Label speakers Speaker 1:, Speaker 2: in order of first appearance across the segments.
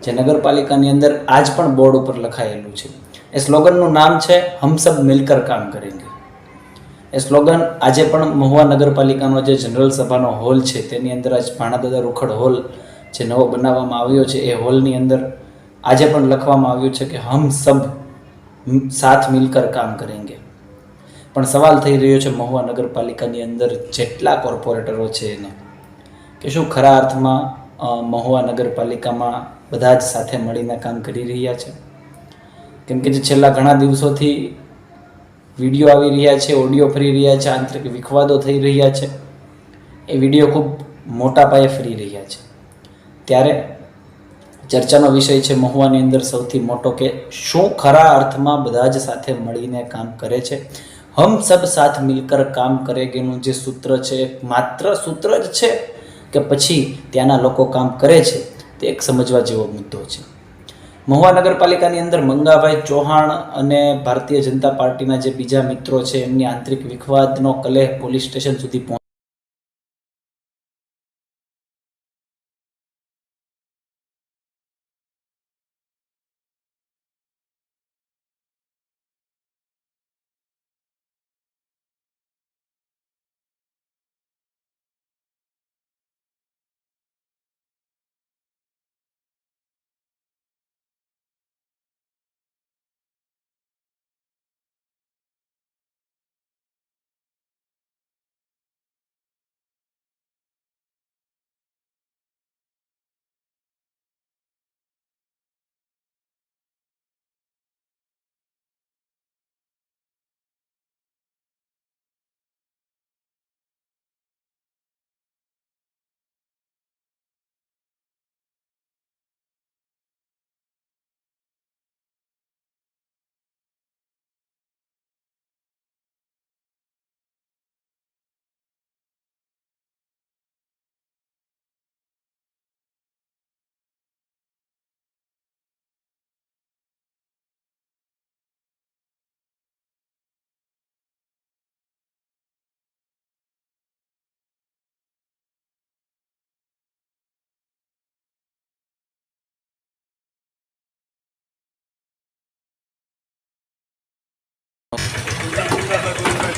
Speaker 1: જે નગરપાલિકાની અંદર આજ પણ બોર્ડ ઉપર લખાયેલું છે. એ સ્લોગનનું નામ છે હમ સબ મિલકર કામ કરેંગે. એ સ્લોગન આજે પણ મહુવા નગરપાલિકાનો જે જનરલ સભાનો હોલ છે તેની અંદર આજ ભાણાદાદા રૂખડ હોલ જે નવો બનાવવામાં આવ્યો છે એ હોલની અંદર આજે પણ લખવામાં આવ્યું છે કે હમ સબ સાથ મિલકર કામ કરેંગે. પણ સવાલ થઈ રહ્યો છે મહુવા નગરપાલિકાની અંદર જેટલા કોર્પોરેટરો છે એને કે શું ખરા અર્થમાં મહુવા નગરપાલિકામાં બધા જ સાથે મળીને કામ કરી રહ્યા છે? કેમ કે જે છેલ્લા ઘણા દિવસોથી વિડીયો આવી રહ્યા છે, ઓડિયો ફરી રહ્યા છે, આંતરિક વિખવાદો થઈ રહ્યા છે, એ વિડીયો ખૂબ મોટા પાયે ફરી રહ્યા છે. ત્યારે ચર્ચાનો વિષય છે મહુવાની અંદર સૌથી મોટો કે શું ખરા અર્થમાં બધા જ સાથે મળીને કામ કરે છે? હમ સબ સાથ મિલકર કામ કરેગેનું જે સૂત્ર છે માત્ર સૂત્ર જ છે કે પછી ત્યાંના લોકો કામ કરે છે? તે એક સમજવા જેવો મુદ્દો છે. મહુવા નગરપાલિકાની અંદર મંગાભાઈ ચૌહાણ અને ભારતીય જનતા પાર્ટીના જે બીજા મિત્રો છે એમની આંતરિક વિખવાદનો કલેહ પોલીસ સ્ટેશન સુધી પહોંચ્યો.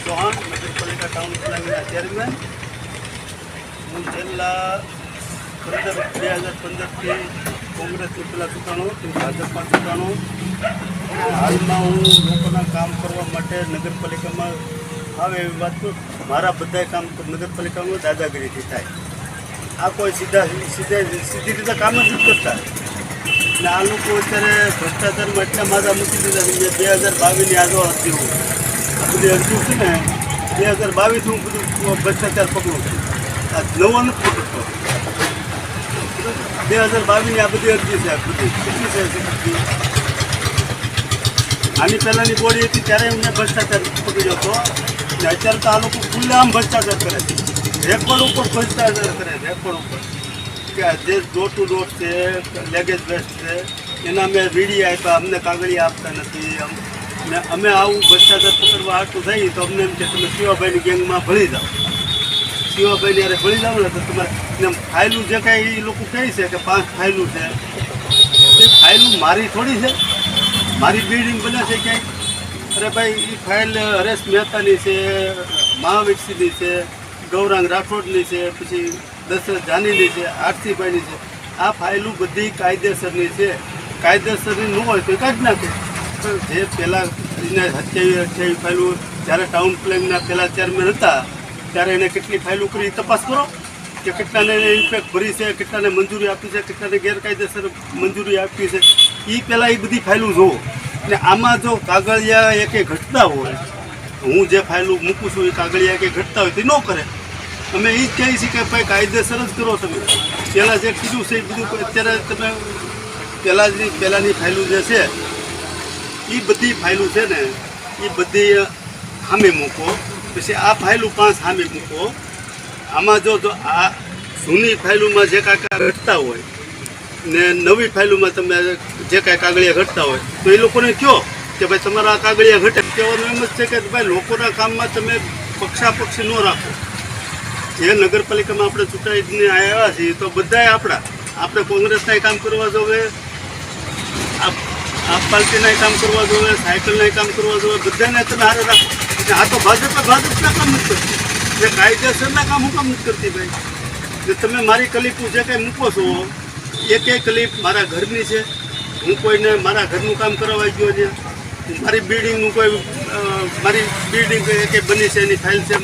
Speaker 2: ચૌહાણ નગરપાલિકા ટાઉન પ્લાનિંગના ચેરમેન. હું છેલ્લા 2015થી કોંગ્રેસનું પેલા ચૂંટાણો ભાજપમાં ચૂંટાણો. હાલમાં હું લોકોના કામ કરવા માટે નગરપાલિકામાં આવે એવી વાત કરું. મારા બધા કામ નગરપાલિકામાં દાદાગીરીથી થાય. આ કોઈ સીધી રીતે કામ જ કરતા. અને આ લોકો અત્યારે ભ્રષ્ટાચારમાં એટલા માદા મૂકી દીધા છે. 2022ની આગળ અરજી હું આ બધી અરજીઓ છે ને 2022 હું બધું ભ્રષ્ટાચાર પકડું છું. આ નવો નથી પકડતો. 2022ની આ બધી અરજી છે. બધી કેટલી છે? આની પહેલાંની બોડી હતી ત્યારે એમને ભ્રષ્ટાચાર પકડ્યો હતો. અને અત્યારે તો આ લોકો ખુલ્લેઆમ ભ્રષ્ટાચાર કરે છે. રેકોર્ડ ઉપર ભ્રષ્ટાચાર કરે છે. રેકોર્ડ ઉપર કે જે ડોર ટુ ડોર છે, લેગેજ વેસ્ટ છે, એના અમે વીડિયો આપ્યા, અમને કાગળિયા આપતા નથી. ને અમે આવું ભ્રષ્ટાચાર પકડવા આટલું થઈ તો અમને એમ કે તમે શિવાભાઈની ગેંગમાં ભળી જાઓ. શિવાભાઈને યારે ભળી જાઓ ને તો તમારે ફાઇલું જે કાંઈ એ લોકો કહે છે કે 5 ફાઇલું છે, એ ફાઇલું મારી થોડી છે? મારી બિલ્ડિંગ બને છે ક્યાંય? અરે ભાઈ, એ ફાઇલ હરેશ મહેતાની છે, મહાવીરસિંહની છે, ગૌરાંગ રાઠોડની છે, પછી દશરથ જાનીની છે, આરસીભાઈની છે. આ ફાઇલું બધી કાયદેસરની છે. કાયદેસરની ન હોય તો કાઢી નાખે. જે પહેલાં એને 27 ફાઇલું જ્યારે ટાઉન પ્લાનિંગના પહેલાં ચેરમેન હતા ત્યારે એને કેટલી ફાઇલો કરી તપાસ કરો કે કેટલાને ઇન્ફેક્ટ ભરી છે, કેટલાને મંજૂરી આપી છે, કેટલાને ગેરકાયદેસર મંજૂરી આપી છે. એ પહેલાં એ બધી ફાઇલો જુઓ. ને આમાં જો કાગળિયા એકે ઘટતા હોય, હું જે ફાઇલો મૂકું છું એ કાગળિયા એકે ઘટતા હોય તો ન કરે. અમે એ જ કહીએ છીએ કે ભાઈ કાયદેસર જ કરો. તમે પહેલાં જે કીધું છે એ બધું અત્યારે તમે પહેલાંની ફાઇલો જે છે એ બધી ફાઇલો છે ને એ બધી સામે મૂકો. પછી આ ફાઇલો 5 સામે મૂકો. આમાં જો આ જૂની ફાઇલોમાં જે કાંઈ ઘટતા હોય ને નવી ફાઇલોમાં તમે જે કાંઈ કાગળિયા ઘટતા હોય તો એ લોકોને કહો કે ભાઈ તમારા કાગળિયા ઘટે. કહેવાનું એમ જ છે કે ભાઈ લોકોના કામમાં તમે પક્ષાપક્ષી ન રાખો. જે નગરપાલિકામાં આપણે ચૂંટાઈને આવ્યા છીએ તો બધાએ આપણે કોંગ્રેસના કામ કરવા જવે, આ પાર્ટીના કામ કરવા જોઈએ, સાયકલના કામ કરવા જોઈએ, બધાને તમે હારે રાખો. ને આ તો ભાજપના કામ નથી કરતી, જે કાયદેસરના કામ હું કામ નથી કરતી ભાઈ. ને તમે મારી ક્લિપ જે કંઈ મૂકો છો એક ક્લિપ મારા ઘરની છે. હું કોઈને મારા ઘરનું કામ કરાવવા ગયો છે, મારી બિલ્ડિંગનું કોઈ મારી બિલ્ડિંગ એક બની છે એની ફાઇલ છે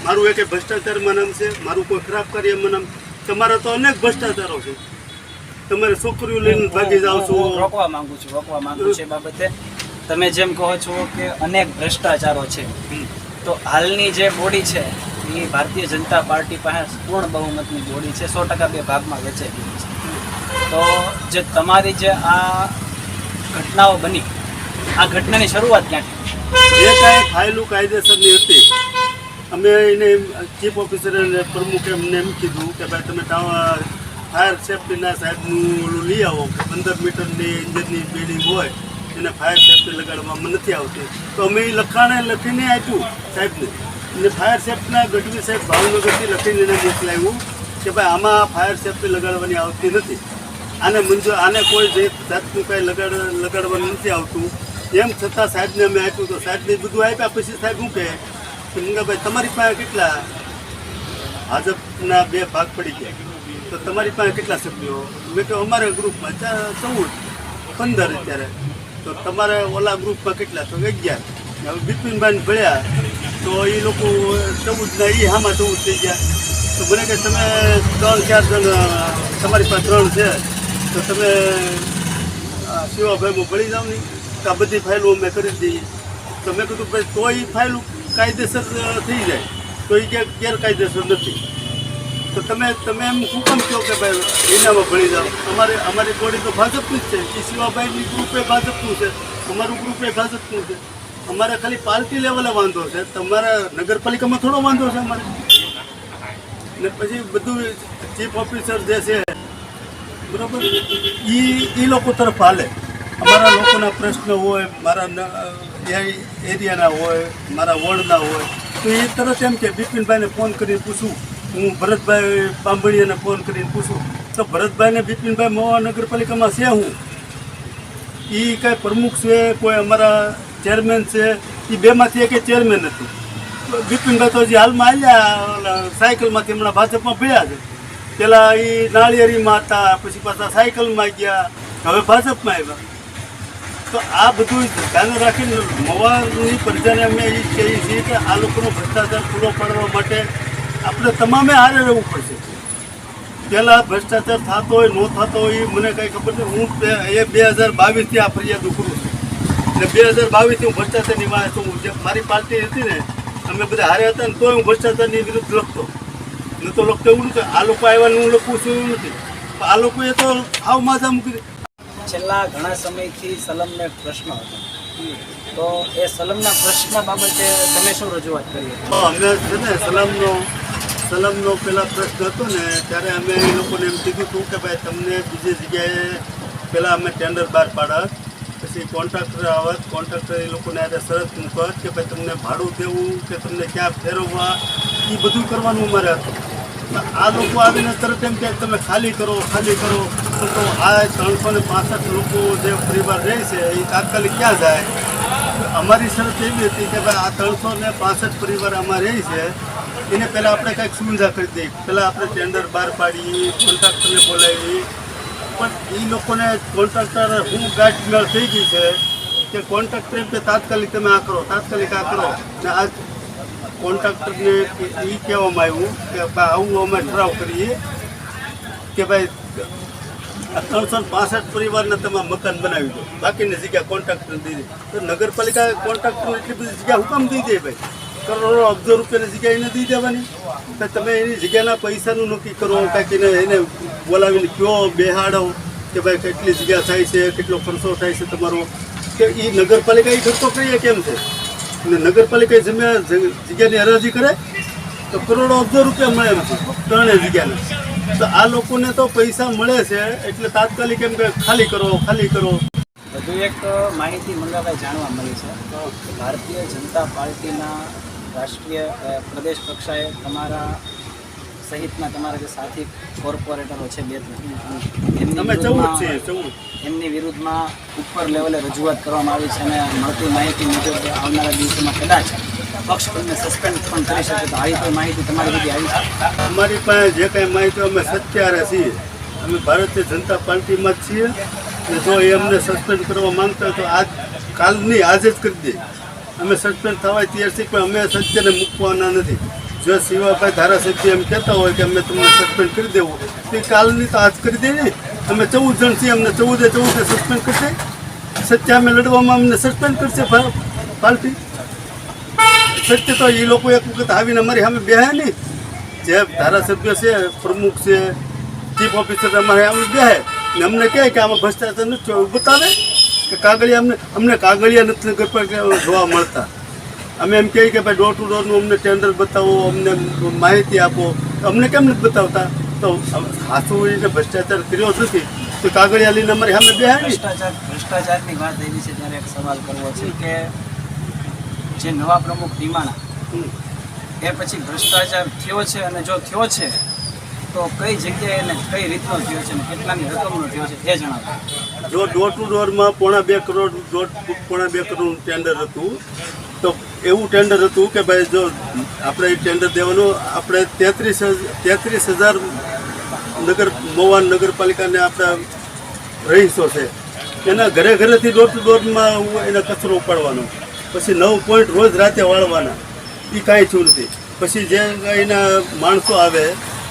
Speaker 2: મારું એક ભ્રષ્ટાચારમાં નામ છે, મારું કોઈ ખરાબ કાર્યમાં નામ. તમારા તો અનેક ભ્રષ્ટાચારો છે. તમારે છોકરીઓ લઈને ભાગી જાઓ છો.
Speaker 3: હું રોકવા માંગુ છું એ બાબતે. તમે જેમ કહો છો કે અનેક ભ્રષ્ટાચારો છે, તો હાલની જે બોડી છે એ ભારતીય જનતા પાર્ટી પાસે પૂર્ણ બહુમતની બોડી છે, 100% બે ભાગમાં વહેંચેલી છે. તો જે તમારી જે આ ઘટનાઓ બની, આ ઘટનાની શરૂઆત ક્યાંથી?
Speaker 2: જે કાંઈ ફાઇલું કાયદેસરની હતી, અમે એને ચીફ ઓફિસર અને પ્રમુખે અમને એમ કીધું કે ભાઈ તમે ફાયર સેફ્ટીના સાહેબનું ઓલું લઈ આવો કે 15 મીટરની ઇન્જિનની બિલ્ડિંગ હોય એને ફાયર સેફ્ટી લગાડવામાં નથી આવતી. તો અમે એ લખીને આપ્યું સાહેબને. અને ફાયર સેફ્ટીના ગઢવી સાહેબ ભાવનગરથી લખીને એને મોકલાવ્યું કે ભાઈ આમાં ફાયર સેફ્ટી લગાડવાની આવતી નથી, આને કોઈ જાતનું કાંઈ લગાડવાનું નથી આવતું. એમ છતાં સાહેબને અમે આપ્યું. તો સાહેબને બધું આપ્યા પછી સાહેબ શું કહે કે મંગાભાઈ તમારી પાસે કેટલા ભાજપના 2 ભાગ પડી ગયા, તો તમારી પાસે કેટલા સભ્યો? મેં કહ્યું અમારા ગ્રુપમાં 15 અત્યારે. તો તમારે ઓલા ગ્રુપમાં કેટલા? તો 11. હવે બિપિનભાઈને ભળ્યા તો એ લોકો 14 એ હામાં 14 થઈ ગયા. તો મને કે તમે 3-4 જણ તમારી પાસે 3 છે તો તમે શિવાભાઈમાં ભળી જાઓ નહીં. તો આ બધી ફાઇલો અમે કરી દઈએ. તો મેં કીધું ભાઈ તો એ ફાઇલો કાયદેસર થઈ જાય, તો એ ગેરકાયદેસર નથી. તો તમે એમ શું કામ કહો કે ભાઈ એનામાં ભળી જાઓ? અમારી બોડી તો ભાજપની જ છે. એ શિવાભાઈની ગ્રુપ એ ભાજપનું છે, અમારું ગ્રુપ એ ભાજપનું છે. અમારે ખાલી પાર્ટી લેવલે વાંધો છે, તમારા નગરપાલિકામાં થોડો વાંધો છે અમારે. ને પછી બધું ચીફ ઓફિસર જે છે બરાબર એ લોકો તરફ હાલે. અમારા લોકોના પ્રશ્ન હોય, મારા એરિયાના હોય, મારા વોર્ડના હોય, તો એ તરત એમ કે બિપિનભાઈને ફોન કરીને પૂછું. હું ભરતભાઈ બાંભણીયાને ફોન કરીને પૂછું તો ભરતભાઈને બિપિનભાઈ મહુવા નગરપાલિકામાં છે હું, એ કાંઈ પ્રમુખ છે, કોઈ અમારા ચેરમેન છે, એ બેમાંથી એક ચેરમેન નથી. બિપિનભાઈ તો હજી હાલમાં આવ્યા સાયકલમાંથી, હમણાં ભાજપમાં ભળ્યા છે. પહેલાં એ નાળિયેરીમાં હતા, પછી પાછા સાયકલમાં ગયા, હવે ભાજપમાં આવ્યા. તો આ બધું ધ્યાન રાખીને મહુવાની પ્રજાને અમે એ કહીએ છીએ કે આ લોકોનો ભ્રષ્ટાચાર પૂરો પાડવા માટે આપણે તમામે હારે રહેવું પડશે. પહેલાં ભ્રષ્ટાચાર થતો હોય ન થતો હોય એ મને કાંઈ ખબર નથી. હું 2022થી આ ફરિયાદ કરું છું અને 2022થી હું ભ્રષ્ટાચારની વાત છું. જે મારી પાર્ટી હતી ને, અમે બધા હારે હતા ને તોય હું ભ્રષ્ટાચારની વિરુદ્ધ લખતો. ન તો લખતો એવું નથી. આ લોકો આવ્યા ને હું લખું છું એવું નથી. આ લોકોએ તો હાવ માથા મૂકી.
Speaker 3: છેલ્લા ઘણા સમયથી સલમનો એક પ્રશ્ન હતો, તો એ સલમના પ્રશ્ન બાબતે તમે શું રજૂઆત કરી?
Speaker 2: અમે છે ને સલમનો પેલા પ્રશ્ન હતો ને ત્યારે અમે એ લોકોને એમ કીધું હતું કે ભાઈ તમને બીજી જગ્યાએ પહેલાં અમે ટેન્ડર બહાર પાડત, પછી કોન્ટ્રાક્ટર આવત, કોન્ટ્રાક્ટર એ લોકોને આજે શરત મૂકત કે ભાઈ તમને ભાડું દેવું કે તમને ક્યાં ફેરવવા, એ બધું કરવાનું અમારે હતું. આ લોકો આવીને તરત એમ કે તમે ખાલી કરો. તો આ 365 લોકો જે પરિવાર રહે છે એ તાત્કાલિક ક્યાં જાય? અમારી શરત એવી હતી કે ભાઈ આ 365 પરિવાર આમાં રહે છે એને પહેલાં આપણે કંઈક સુવિધા કરી દઈએ. પહેલાં આપણે ટેન્ડર બહાર પાડીએ, કોન્ટ્રાક્ટરને બોલાવીએ. પણ એ લોકોને કોન્ટ્રાક્ટર હું ગાંઠ થઈ ગઈ છે કે કોન્ટ્રાક્ટર એમ કે તાત્કાલિક તમે આ કરો ને આ કોન્ટ્રાક્ટરને એ કહેવામાં આવ્યું કે ભાઈ આવું અમે ઠરાવ કરીએ કે ભાઈ 365 પરિવારને તમે મકાન બનાવી દો, બાકીની જગ્યા કોન્ટ્રાક્ટરને દઈ દે. તો નગરપાલિકા કોન્ટ્રાક્ટરને એટલી બધી જગ્યા હુકામ દઈ દે ભાઈ? કરોડો અબજો રૂપિયાની જગ્યા એને દઈ દેવાની. તો તમે એની જગ્યાના પૈસાનું નક્કી કરો, કાંઈક એને બોલાવીને કયો બેહાડો કે ભાઈ કેટલી જગ્યા થાય છે, કેટલો ખર્ચો થાય છે તમારો, કે એ નગરપાલિકા એ ખર્ચો કરીએ કેમ છે? અને નગરપાલિકા જગ્યાની હરાજી કરે તો કરોડો અબજો રૂપિયા મળે એમ છે 3 જગ્યાના. તો આ લોકોને તો પૈસા મળે છે એટલે તાત્કાલિક એમ કે ખાલી કરો.
Speaker 3: વધુ એક માહિતી મંગાવાઈ જાણવા મળી છે કે ભારતીય જનતા પાર્ટીના રાષ્ટ્રીય પ્રદેશ કક્ષાએ તમારા સહિતના તમારા જે સાથી કોર્પોરેટરો છે બે ત્રણ
Speaker 2: અમે 14 છીએ 14.
Speaker 3: એમની વિરુદ્ધમાં ઉપર લેવલે રજૂઆત કરવામાં આવી છે અને મળતી માહિતી મુજબ આવનારા દિવસોમાં કદાચ પક્ષ તમને સસ્પેન્ડ પણ કરી શકે. તો આવી કોઈ માહિતી તમારી સુધી આવી છે?
Speaker 2: અમારી પાસે જે કાંઈ માહિતી અમે સત્યારે છીએ, અમે ભારતીય જનતા પાર્ટીમાં જ છીએ. અને જો એ અમને સસ્પેન્ડ કરવા માંગતા હોય તો કાલની આજે જ કરી દે. અમે સસ્પેન્ડ થવાય તૈયાર છીએ, પણ અમે સત્યને મૂકવાના નથી. જો શિવાભાઈ ધારાસભ્ય એમ કહેતા હોય કે અમે તમને સસ્પેન્ડ કરી દેવું, તો કાલની તો આજ કરી દે ને. અમે 14 જણ છીએ, અમને 14 સસ્પેન્ડ કરશે. સત્ય અમે લડવામાં અમને સસ્પેન્ડ કરશે પાર્ટી. સત્ય તો એ લોકો એક વખત આવીને અમારી સામે બેહે નહીં. જે ધારાસભ્ય છે, પ્રમુખ છે, ચીફ ઓફિસર અમારે અમે બેહે ને અમને કહે કે આમાં ભ્રષ્ટાચાર નથી, બતાવે કે કાગળિયા અમને કાગળિયા નથી નગરપાલિકા જોવા મળતા. અમે એમ કહીએ કે ભાઈ ડોર ટુ ડોરનું અમને ટેન્ડર બતાવો, અમને માહિતી આપો. અમને કેમ નથી બતાવતા? તો સાચું એને ભ્રષ્ટાચાર કર્યો જ નથી તો કાગળિયા લઈને અમારી સામે બેહે નહીં.
Speaker 3: ભ્રષ્ટાચારની વાત એવી છે, ત્યારે એક સવાલ કરવો છે કે જે નવા પ્રમુખ નિમાણા એ પછી ભ્રષ્ટાચાર થયો છે, અને જો થયો છે તો કઈ જગ્યાએ અને કઈ રીતનો થયો છે અને કેટલાની રકમનો થયો છે એ જણાવો.
Speaker 2: જો ડોર ટુ ડોરમાં ₹2.5 કરોડનું ટેન્ડર હતું, તો એવું ટેન્ડર હતું કે ભાઈ જો આપણે એ ટેન્ડર દેવાનું, આપણે 33,000 મહુવા નગરપાલિકાને આપણા રહીશો છે, એના ઘરે ઘરેથી ડોર ટુ ડોરમાં એના કચરો ઉપાડવાનો, પછી 9 પોઈન્ટ રોજ રાતે વાળવાના. એ કાંઈ થયું નથી. પછી જે એના માણસો આવે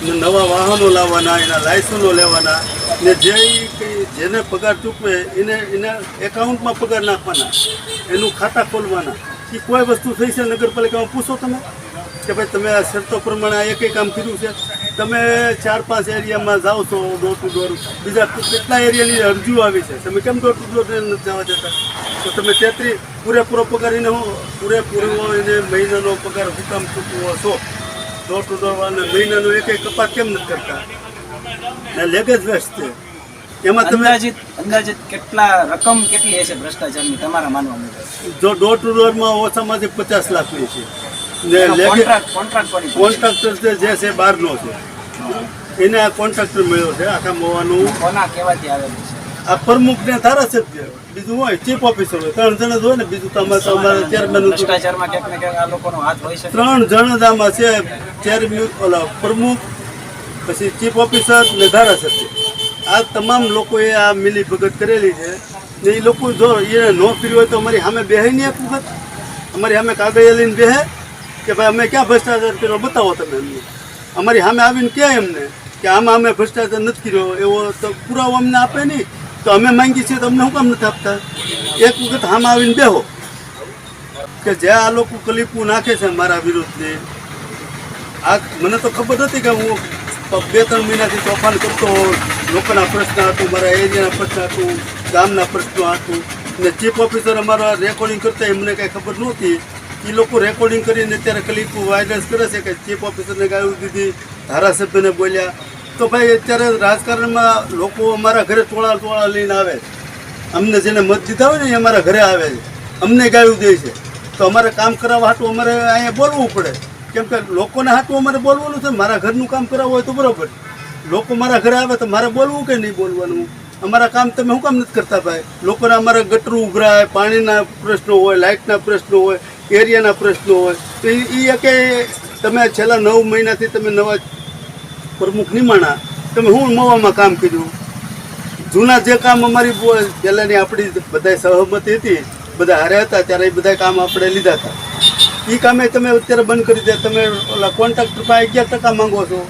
Speaker 2: ને નવા વાહનો લાવવાના, એના લાયસન્સો લેવાના ને જેને પગાર ચૂકવે એના એકાઉન્ટમાં પગાર નાખવાના, એનું ખાતા ખોલવાના. એ કોઈ વસ્તુ થઈ છે નગરપાલિકામાં? પૂછો તમે કે ભાઈ તમે આ શરતો પ્રમાણે આ એક કામ કર્યું છે? તમે 4-5 એરિયામાં જાઓ છો ડોર ટુ ડોર, બીજા કેટલા એરિયાની અરજીઓ આવી છે, તમે કેમ ડોર ટુ ડોર નથી જવા દેતા? તો તમે 33 પૂરેપૂરો પગાર એને પૂરેપૂરો એને મહિનાનો પગાર હું કામ ચૂકવો છો? ડોર ટુ ડોર વાળાને મહિનાનો એક કપાત કેમ નથી કરતા? ને લેગેજ વેસ્ટ છે એમાં તમે
Speaker 3: અંદાજિત કેટલી હશે ભ્રષ્ટાચારની તમારા માનવા મુજબ?
Speaker 2: જો ડોર ટુ ડોરમાં ઓછામાંથી 50 લાખની છે ને કોન્ટ્રાક્ટર જે છે બહારનો છે, એને આ કોન્ટ્રાક્ટર મળ્યો છે આખા મહુવાનું.
Speaker 3: કોના કહેવાથી આવેલું છે?
Speaker 2: આ પ્રમુખ ને ધારાસભ્ય, બીજું હોય ચીફ ઓફિસર હોય, 3 જણ જ હોય ને. બીજું તમારે ચેરમેન
Speaker 3: ભ્રષ્ટાચારમાં ક્યાંક ને ક્યાંક આ લોકોનો હાથ હોય છે.
Speaker 2: 3 જણ જ આમાં છે, ચેરમેન ઓલા પ્રમુખ, પછી ચીફ ઓફિસર ને ધારાસભ્ય. આ તમામ લોકોએ આ મિલી ભગત કરેલી છે ને. એ લોકો જો એને ન કર્યું હોય તો અમારી સામે બેહે નહીં એક વખત? અમારી સામે કાગળિયા લઈને બેહે કે ભાઈ અમે ક્યાં ભ્રષ્ટાચાર કર્યો બતાવો તમે અમને. અમારી સામે આવીને કહે એમને કે આમાં અમે ભ્રષ્ટાચાર નથી કર્યો, એવો તો પુરાવો અમને આપે નહીં. તો અમે માંગીએ છીએ તો અમને શું કામ નથી આપતા? એક વખત સામે આવીને બેહો કે જે આ લોકો કલીપું નાખે છે મારા વિરુદ્ધની. આ મને તો ખબર નથી કે હું 2-3 મહિનાથી તોફાન કરતો, લોકોના પ્રશ્ન હતું, મારા એરિયાના પ્રશ્ન હતું, ગામના પ્રશ્નો હતું. ને ચીફ ઓફિસર અમારા રેકોર્ડિંગ કરતા એમને કાંઈ ખબર નહોતી. એ લોકો રેકોર્ડિંગ કરીને અત્યારે ક્લિપ વાયરસ કરે છે કે ચીફ ઓફિસરને ગાયું દીધી, ધારાસભ્યને બોલ્યા. તો ભાઈ અત્યારે રાજકારણમાં લોકો અમારા ઘરે ટોળા લઈને આવે, અમને જેને મત દીધા હોય ને એ અમારા ઘરે આવે છે, અમને ગાયું દે છે. તો અમારે કામ કરાવવા હાટું અમારે અહીંયા બોલવું પડે, કેમ કે લોકોને હાટું અમારે બોલવાનું છે. મારા ઘરનું કામ કરાવવું હોય તો બરાબર, લોકો મારા ઘરે આવે તો મારે બોલવું કે નહીં બોલવાનું? અમારા કામ તમે શું કામ નથી કરતા ભાઈ? લોકોને અમારા ગટરું ઉભરાય, પાણીના પ્રશ્નો હોય, લાઇટના પ્રશ્નો હોય, એરિયાના પ્રશ્નો હોય. તો એ કે તમે છેલ્લા 9 મહિનાથી તમે નવા પ્રમુખ નિમાણા, તમે શું મહુવામાં કામ કર્યું? જૂના જે કામ અમારી પહેલાંની આપણી બધા સહમતી હતી, બધા હારે હતા ત્યારે એ બધા કામ આપણે લીધા હતા. એ કામે તમે અત્યારે બંધ કરી દે. તમે ઓલા કોન્ટ્રાક્ટર પાસે 11% માંગો છો.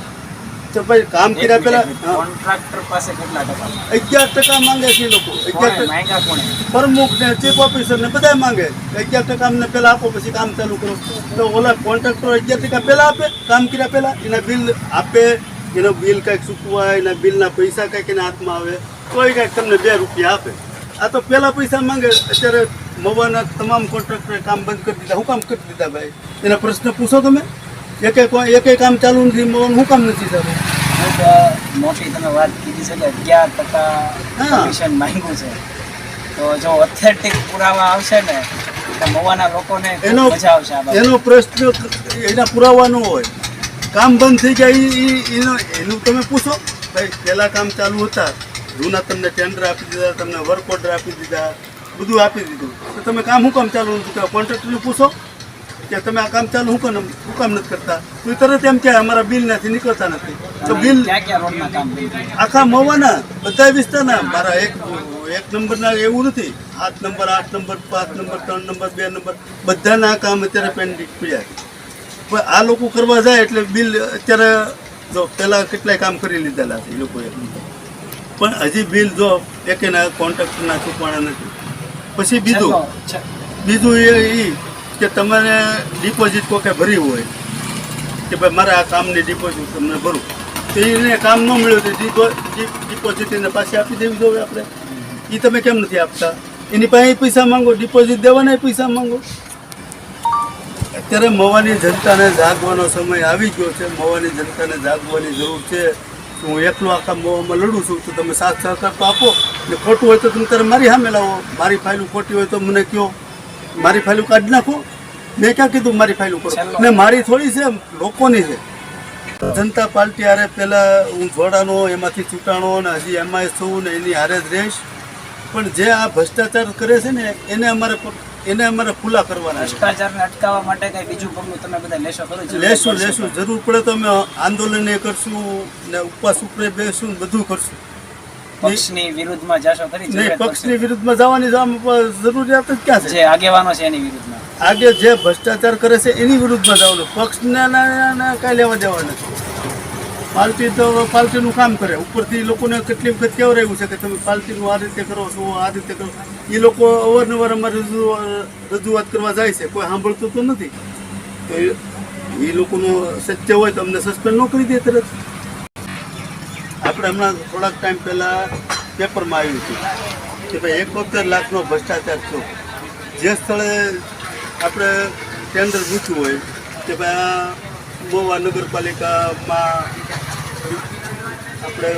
Speaker 2: તો ભાઈ કામ કર્યા પહેલા
Speaker 3: કોન્ટ્રાક્ટર પાસે કેટલા ટકા?
Speaker 2: 11% માંગે છે લોકો. 11% પ્રમુખ ને ચીફ ઓફિસર ને બધા માંગે 11% અમને પહેલા આપો પછી કામ ચાલુ કરો. તો ઓલા કોન્ટ્રાક્ટર 11% પહેલા આપે, કામ કર્યા પહેલા એના બિલ આપે, એનો બિલ કંઈક ચૂકવાય, એના બિલના પૈસા કંઈક એના હાથમાં આવે તો એ કંઈક તમને 2 રૂપિયા આપે. આ તો પહેલા પૈસા માંગે. અત્યારે મહુવાના તમામ કોન્ટ્રાક્ટરે કામ બંધ કરી દીધા. શું કામ કરી દીધા ભાઈ? એના પ્રશ્ન પૂછો તમે. એક કામ ચાલુ નથી મહુવાનું, શું કામ નથી ચાલુ?
Speaker 3: મોટી તમે વાત કીધી છે કે 11% કમિશન માંગ્યું છે. તો જો ઓથેન્ટિક પુરાવા આવશે ને તો મહુવાના લોકોને મજા આવશે.
Speaker 2: એનો પ્રશ્ન એના પુરાવા ન હોય કામ બંધ થઈ ગયા એનું તમે પૂછો. ભાઈ પહેલાં કામ ચાલુ હતા, જૂના તમને ટેન્ડર આપી દીધા, તમને વર્ક ઓર્ડર આપી દીધા, બધું આપી દીધું, તો તમે કામ શું કામ ચાલુ નથી કરતા? કોન્ટ્રાક્ટરને પૂછો કે તમે આ કામ ચાલુ શું કામ નથી કરતા? તો એ તરત એમ કે અમારા બિલ નથી નીકળતા નથી. તો બિલ
Speaker 3: ક્યાં ક્યાં રોડના કામ થઈ ગયા?
Speaker 2: આખા મહુવાના બધા વિસ્તારના, મારા એક નંબરના એવું નથી, 7 number 8 number 5 number 3 number 2 number બધાના કામ અત્યારે પેન્ડિંગ પડ્યા છે. પણ આ લોકો કરવા જાય એટલે બિલ અત્યારે જો પહેલાં કેટલાય કામ કરી લીધેલા છે એ લોકોએ, પણ હજી બિલ જો એકેના કોન્ટ્રાક્ટરના ચૂકવાના નથી. પછી બીજું એ કે તમારે ડિપોઝિટ કોકે ભરી હોય કે ભાઈ મારે આ કામની ડિપોઝિટ તમને ભરું, તો એને કામ ન મળ્યું તો ડિપોઝિટ એને પાછી આપી દેવી જોઈએ આપણે. એ તમે કેમ નથી આપતા? એની પાસે પૈસા માંગો, ડિપોઝિટ દેવાના પૈસા માંગો. અત્યારે મહુવાની જનતાને જાગવાનો સમય આવી ગયો છે. મહુવાની જનતાને જાગવાની જરૂર છે. હું એકલો આખા મહુવામાં લડું છું, તો તમે સાથ સહકાર તો આપો. ને ખોટું હોય તો તમે તારે મારી સામે લાવો. મારી ફાઇલું ખોટી હોય તો મને કહો, મારી ફાઇલું કાઢી નાખો. મેં ક્યાં કીધું મારી ફાઇલું કરો? ને મારી થોડી છે, લોકોની છે. જનતા પાર્ટી હારે પહેલાં હું જોડાનો, એમાંથી છૂટાણો ને હજી એમાં છું ને એની હારે જ રહીશ. પણ જે આ ભ્રષ્ટાચાર કરે છે ને એને અમારે ખુલ્લા કરવાના.
Speaker 3: ભ્રષ્ટાચારને અટકાવવા માટે કઈ બીજું પગલું તમે બધા લેશો ખરું?
Speaker 2: લેશું જરૂર પડે તો અમે આંદોલન કરશું ને ઉપવાસ ઉપર બેસશું, બધું કરશું.
Speaker 3: પક્ષની વિરુદ્ધમાં જાશો ખરી?
Speaker 2: નહીં, પક્ષની વિરુદ્ધમાં જવાની જરૂરિયાત જ ક્યાં છે?
Speaker 3: જે આગેવાનો છે એની વિરુદ્ધમાં,
Speaker 2: આગે જે ભ્રષ્ટાચાર કરે છે એની વિરુદ્ધમાં જવાનું. પક્ષને કાંઈ લેવા દેવા નથી. પાર્ટી તો પાર્ટીનું કામ કરે. ઉપરથી લોકોને કેટલી વખત કહેવાયું છે કે તમે પાર્ટીનું આ રીતે કરો છો, આ રીતે કરો. એ લોકો અવારનવાર અમારે રજૂઆત કરવા જાય છે, કોઈ સાંભળતું તો નથી. તો એ લોકોનું સત્ય હોય તો અમને સસ્પેન્ડ ન કરી દે તરત. આપણે હમણાં થોડાક ટાઈમ પહેલાં પેપરમાં આવ્યું હતું કે ભાઈ 71 લાખનો ભ્રષ્ટાચાર થયો. જે સ્થળે આપણે ટેન્ડર પૂછ્યું હોય કે ભાઈ આ મહુવા નગરપાલિકામાં આપણે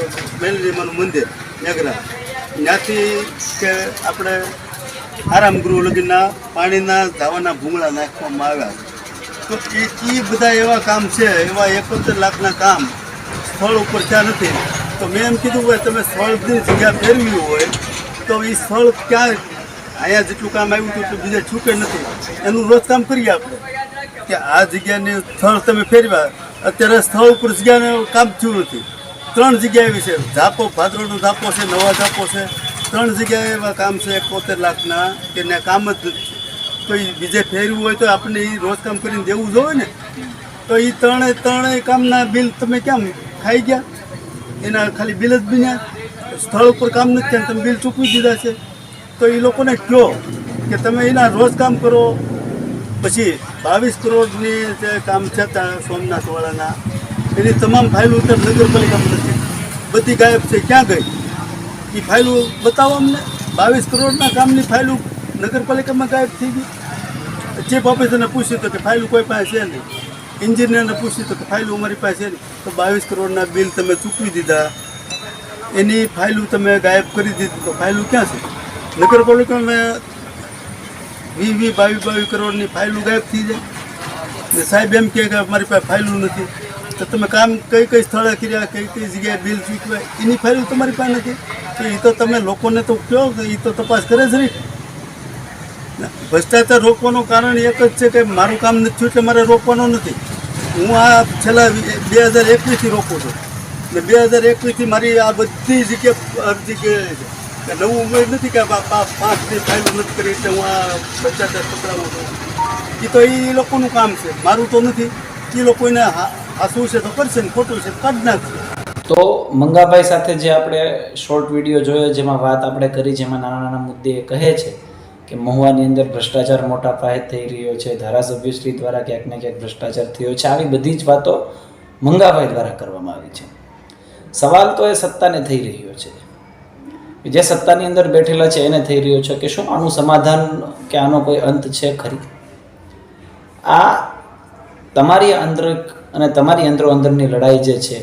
Speaker 2: મેલરીમાનું મંદિર મેઘરા, ત્યાંથી કે આપણે આરામગૃહ લગીના પાણીના ધાવાના ભૂંગળા નાખવામાં આવ્યા. તો એ બધા એવા કામ છે, એવા 71 લાખના કામ સ્થળ ઉપર ત્યાં નથી. તો મેં એમ કીધું ભાઈ તમે સ્થળની જગ્યા ફેરવી હોય તો એ સ્થળ ક્યાં, અહીંયા જેટલું કામ આવ્યું હતું એટલું બીજા છૂટે નથી. એનું રોજ કામ કરીએ આપણે કે આ જગ્યાને સ્થળ તમે ફેરવ્યા. અત્યારે સ્થળ ઉપર જગ્યાને કામ થયું નથી. 3 જગ્યા એવી છે, ઝાપો ભાદરવાનો ઝાપો છે, નવા ઝાપો છે, 3 જગ્યાએ એવા કામ છે 71 લાખના કે ત્યાં કામ જ નથી. તો એ બીજે ફેરવું હોય તો આપણે એ રોજ કામ કરીને દેવું જોઈએ ને. તો એ ત્રણેય કામના બિલ તમે કેમ ખાઈ ગયા? એના ખાલી બિલ જ બન્યા, સ્થળ ઉપર કામ નથી થયા, તમે બિલ ચૂકવી દીધા છે. તો એ લોકોને કહો કે તમે એના રોજ કામ કરો. પછી 22 કરોડની જે કામ થતા સોમનાથવાળાના, એની તમામ ફાઇલો અત્યારે નગરપાલિકામાં નથી, બધી ગાયબ છે. ક્યાં ગઈ એ ફાઇલો બતાવો અમને. 22 કરોડના કામની ફાઇલો નગરપાલિકામાં ગાયબ થઈ ગઈ. ચીફ ઓફિસરને પૂછ્યું તો કે ફાઇલો કોઈ પાસે છે નહીં. એન્જિનિયરને પૂછ્યું તો કે ફાઇલો અમારી પાસે છે નહીં. તો 22 કરોડના બિલ તમે ચૂકવી દીધા, એની ફાઇલો તમે ગાયબ કરી દીધી. તો ફાઇલો ક્યાં છે? નગરપાલિકામાં 22 કરોડની ફાઇલો ગાયબ થઈ જાય ને સાહેબ એમ કહે કે અમારી પાસે ફાઇલો નથી. તો તમે કામ કઈ સ્થળે કર્યા, કઈ જગ્યાએ બિલ ચૂકવ્યા, એની ફાઇલો તમારી પાસે નથી. તો એ તો તમે લોકોને તો કહો કે એ તો તપાસ કરે છે. ભ્રષ્ટાચાર રોકવાનું કારણ એક જ છે કે મારું કામ નથી થયું એટલે મારે રોકવાનો નથી. હું આ છેલ્લા 2021થી રોકું છું ને 2021થી મારી આ બધી જગ્યાએ અરજી કરેલી છે. નવું ઉમેર નથી કે 5 ફાઇલો નથી કરી એટલે હું આ ભ્રષ્ટાચાર પકડાવું છું. એ તો એ લોકોનું કામ છે, મારું તો નથી. એ લોકોને હાસવું છે તો કરશે ને ખોટું છે કાઢી નાખશે.
Speaker 1: તો મંગાભાઈ સાથે જે આપણે શોર્ટ વિડીયો જોયો, જેમાં વાત આપણે કરી, જેમાં નાના નાના મુદ્દે કહે છે કે મહુવાની અંદર ભ્રષ્ટાચાર મોટા પાયે થઈ રહ્યો છે, ધારાસભ્યશ્રી દ્વારા ક્યાંક ને ક્યાંક ભ્રષ્ટાચાર થયો છે. આવી બધી જ વાતો મંગાભાઈ દ્વારા કરવામાં આવી છે. સવાલ તો એ સત્તાને થઈ રહ્યો છે, જે સત્તાની અંદર બેઠેલા છે એને થઈ રહ્યો છે કે શું આનું સમાધાન કે આનો કોઈ અંત છે ખરી? આ તમારી અંદર અને તમારી અંદરની લડાઈ જે છે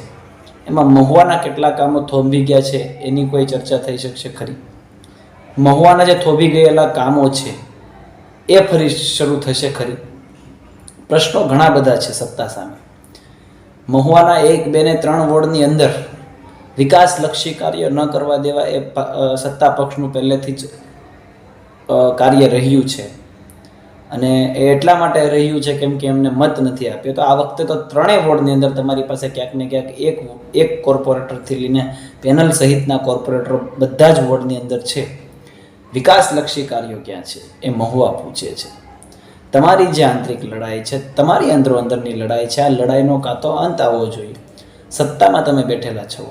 Speaker 1: એમાં મહુવાના કેટલા કામો થોભી ગયા છે એની કોઈ ચર્ચા થઈ શકશે ખરી? મહુવાના જે થોભી ગયેલા કામો છે એ ફરી શરૂ થશે ખરી? પ્રશ્નો ઘણા બધા છે સત્તા સામે. મહુવાના 1, 2 ને 3 વોર્ડની અંદર વિકાસલક્ષી કાર્ય ન કરવા દેવા એ સત્તા પક્ષનું પહેલેથી જ કાર્ય રહ્યું છે. અને એ એટલા માટે રહ્યું છે કેમ કે એમને મત નથી આપ્યો. તો આ વખતે તો 3 વોર્ડની અંદર તમારી પાસે ક્યાંક ને ક્યાંક એક કોર્પોરેટરથી લઈને પેનલ સહિતના કોર્પોરેટરો બધા જ વોર્ડની અંદર છે. વિકાસલક્ષી કાર્યો ક્યાં છે એ મહુવા પૂછે છે. તમારી જે આંતરિક લડાઈ છે, તમારી અંદરોઅંદરની લડાઈ છે, આ લડાઈનો કાં તો અંત આવવો જોઈએ. સત્તામાં તમે બેઠેલા છો,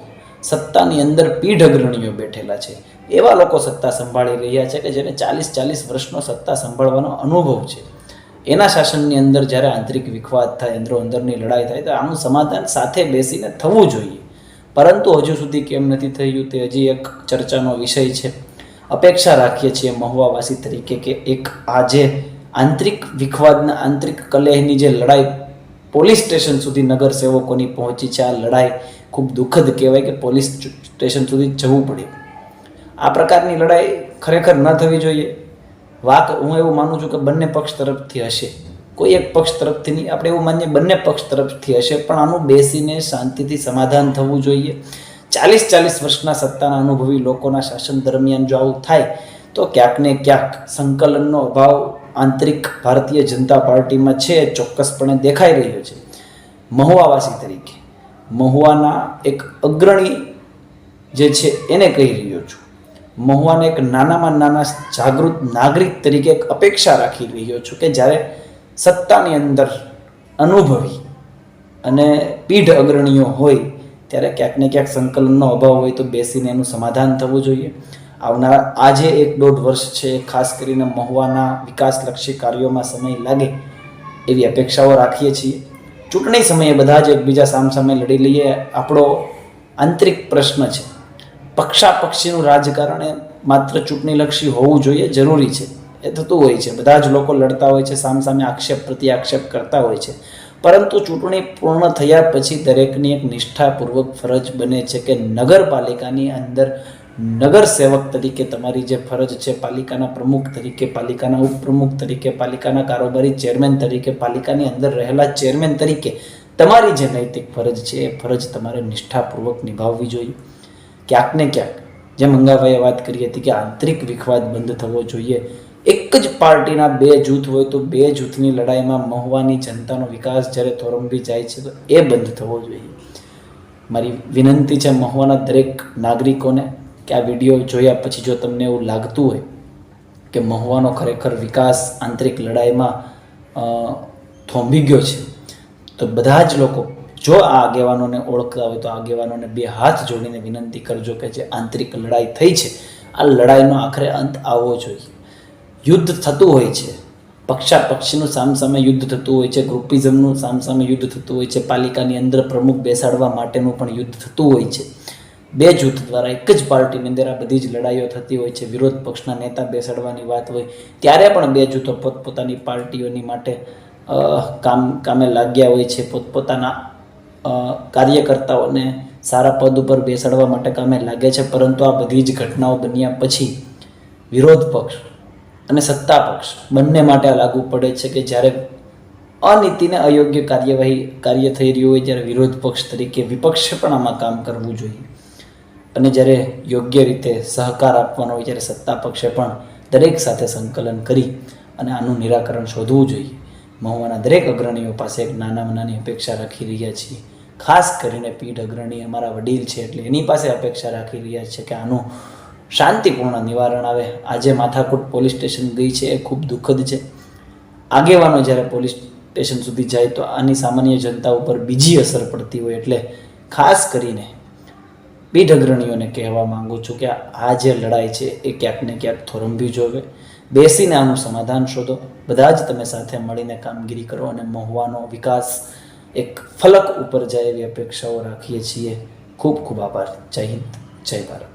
Speaker 1: સત્તાની અંદર પીઢ અગ્રણીઓ બેઠેલા છે, એવા લોકો સત્તા સંભાળી રહ્યા છે કે જેને 40 વર્ષનો સત્તા સંભાળવાનો અનુભવ છે. એના શાસનની અંદર જ્યારે આંતરિક વિખવાદ થાય, અંદરોઅંદરની લડાઈ થાય, તો આનું સમાધાન સાથે બેસીને થવું જોઈએ. પરંતુ હજુ સુધી કેમ નથી થયું તે હજી એક ચર્ચાનો વિષય છે. અપેક્ષા રાખીએ છીએ મહુવાવાસી તરીકે કે એક આ જે આંતરિક વિખવાદના, આંતરિક કલેહની જે લડાઈ પોલીસ સ્ટેશન સુધી નગરસેવકોની પહોંચી છે, આ લડાઈ ખૂબ દુઃખદ કહેવાય કે પોલીસ સ્ટેશન સુધી જવું પડ્યું. આ પ્રકારની લડાઈ ખરેખર ન થવી જોઈએ. વાક હું એવું માનું છું કે બંને પક્ષ તરફથી હશે, કોઈ એક પક્ષ તરફથી નહીં. આપણે એવું માનીએ બંને પક્ષ તરફથી હશે, પણ આનું બેસીને શાંતિથી સમાધાન થવું જોઈએ. 40 વર્ષના સત્તાના અનુભવી લોકોના શાસન દરમિયાન જો આવું થાય તો ક્યાંક ને ક્યાંક સંકલનનો અભાવ આંતરિક ભારતીય જનતા પાર્ટીમાં છે, ચોક્કસપણે દેખાઈ રહ્યો છે. મહુવાવાસી તરીકે મહુવાના એક અગ્રણી જે છે એને કહી રહ્યો છું, મહુવાને એક નાનામાં નાના જાગૃત નાગરિક તરીકે એક અપેક્ષા રાખી રહ્યો છું કે જ્યારે સત્તાની અંદર અનુભવી અને પીઢ અગ્રણીઓ હોય ત્યારે ક્યાંક ને ક્યાંક સંકલનનો અભાવ હોય તો બેસીને એનું સમાધાન થવું જોઈએ. આવનારા આજે 1-1.5 વર્ષ છે, ખાસ કરીને મહુવાના વિકાસલક્ષી કાર્યોમાં સમય લાગે એવી અપેક્ષાઓ રાખીએ છીએ. ચૂંટણી સમયે બધા જ એકબીજા સામસામે લડી લઈએ, આપણો આંતરિક પ્રશ્ન છે. પક્ષાપક્ષીનું રાજકારણ એ માત્ર ચૂંટણીલક્ષી હોવું જોઈએ, જરૂરી છે, એ થતું હોય છે. બધા જ લોકો લડતા હોય છે, સામસામે આક્ષેપ પ્રત્યાક્ષેપ કરતા હોય છે. પરંતુ ચૂંટણી પૂર્ણ થયા પછી દરેકની એક નિષ્ઠાપૂર્વક ફરજ બને છે કે નગરપાલિકાની અંદર નગર સેવક તરીકે તમારી જે ફરજ છે, પાલિકાના પ્રમુખ તરીકે, પાલિકાના ઉપપ્રમુખ તરીકે, પાલિકાના કારોબારી ચેરમેન તરીકે, પાલિકાની અંદર રહેલા ચેરમેન તરીકે તમારી જે નૈતિક ફરજ છે એ ફરજ તમારે નિષ્ઠાપૂર્વક નિભાવવી જોઈએ. ક્યાંક ને ક્યાંક જેમ મંગાભાઈએ વાત કરી હતી કે આંતરિક વિખવાદ બંધ થવો જોઈએ. એક જ પાર્ટીના 2 જૂથ હોય તો 2 જૂથની લડાઈમાં મહુવાની જનતાનો વિકાસ જ્યારે થોરંભી જાય છે તો એ બંધ થવો જોઈએ. મારી વિનંતી છે મહુવાના દરેક નાગરિકોને કે આ વિડીયો જોયા પછી જો તમને એવું લાગતું હોય કે મહુવાનો ખરેખર વિકાસ આંતરિક લડાઈમાં થોંભી ગયો છે તો બધા જ લોકો જો આ આગેવાનોને ઓળખતા હોય તો આગેવાનોને 2 હાથ જોડીને વિનંતી કરજો કે જે આંતરિક લડાઈ થઈ છે આ લડાઈનો આખરે અંત આવવો જોઈએ. યુદ્ધ થતું હોય છે, પક્ષાપક્ષીનું સામસામે યુદ્ધ થતું હોય છે, ગ્રુપિઝમનું સામસામે યુદ્ધ થતું હોય છે, પાલિકાની અંદર પ્રમુખ બેસાડવા માટેનું પણ યુદ્ધ થતું હોય છે. 2 જૂથ દ્વારા એક જ પાર્ટીની અંદર આ બધી જ લડાઈઓ થતી હોય છે. વિરોધ પક્ષના નેતા બેસાડવાની વાત હોય ત્યારે પણ 2 જૂથો પોતપોતાની પાર્ટીઓની માટે કામે લાગ્યા હોય છે, પોતપોતાના કાર્યકર્તાઓને સારા પદ ઉપર બેસાડવા માટે કામે લાગે છે. પરંતુ આ બધી જ ઘટનાઓ બન્યા પછી વિરોધ પક્ષ અને સત્તા પક્ષ બંને માટે આ લાગુ પડે છે કે જ્યારે અનીતિને અયોગ્ય કાર્ય થઈ રહ્યું હોય ત્યારે વિરોધ પક્ષ તરીકે વિપક્ષે પણ આમાં કામ કરવું જોઈએ. અને જ્યારે યોગ્ય રીતે સહકાર આપવાનો હોય ત્યારે સત્તા પક્ષે પણ દરેક સાથે સંકલન કરી અને આનું નિરાકરણ શોધવું જોઈએ. મહુવાના દરેક અગ્રણીઓ પાસે એક નાનામાં નાની અપેક્ષા રાખી રહ્યા છીએ. ખાસ કરીને પીઢ અગ્રણી અમારા વડીલ છે એટલે એની પાસે અપેક્ષા રાખી રહ્યા છે કે આનું શાંતિપૂર્ણ નિવારણ આવે. આજે માથાકૂટ પોલીસ સ્ટેશન ગઈ છે એ ખૂબ દુઃખદ છે. આગેવાનો જ્યારે પોલીસ સ્ટેશન સુધી જાય તો આની સામાન્ય જનતા ઉપર બીજી અસર પડતી હોય એટલે ખાસ કરીને પીઢ અગ્રણીઓને કહેવા માંગુ છું કે આ જે લડાઈ છે એ ક્યાંક ને ક્યાંક થોરંભી જોવે. બેસીને આનું સમાધાન શોધો. બધા જ તમે સાથે મળીને કામગીરી કરો અને મહુવાનો વિકાસ એક ફલક ઉપર જાય એવી અપેક્ષાઓ રાખીએ છીએ. ખૂબ ખૂબ આભાર. જય હિન્દ, જય ભારત.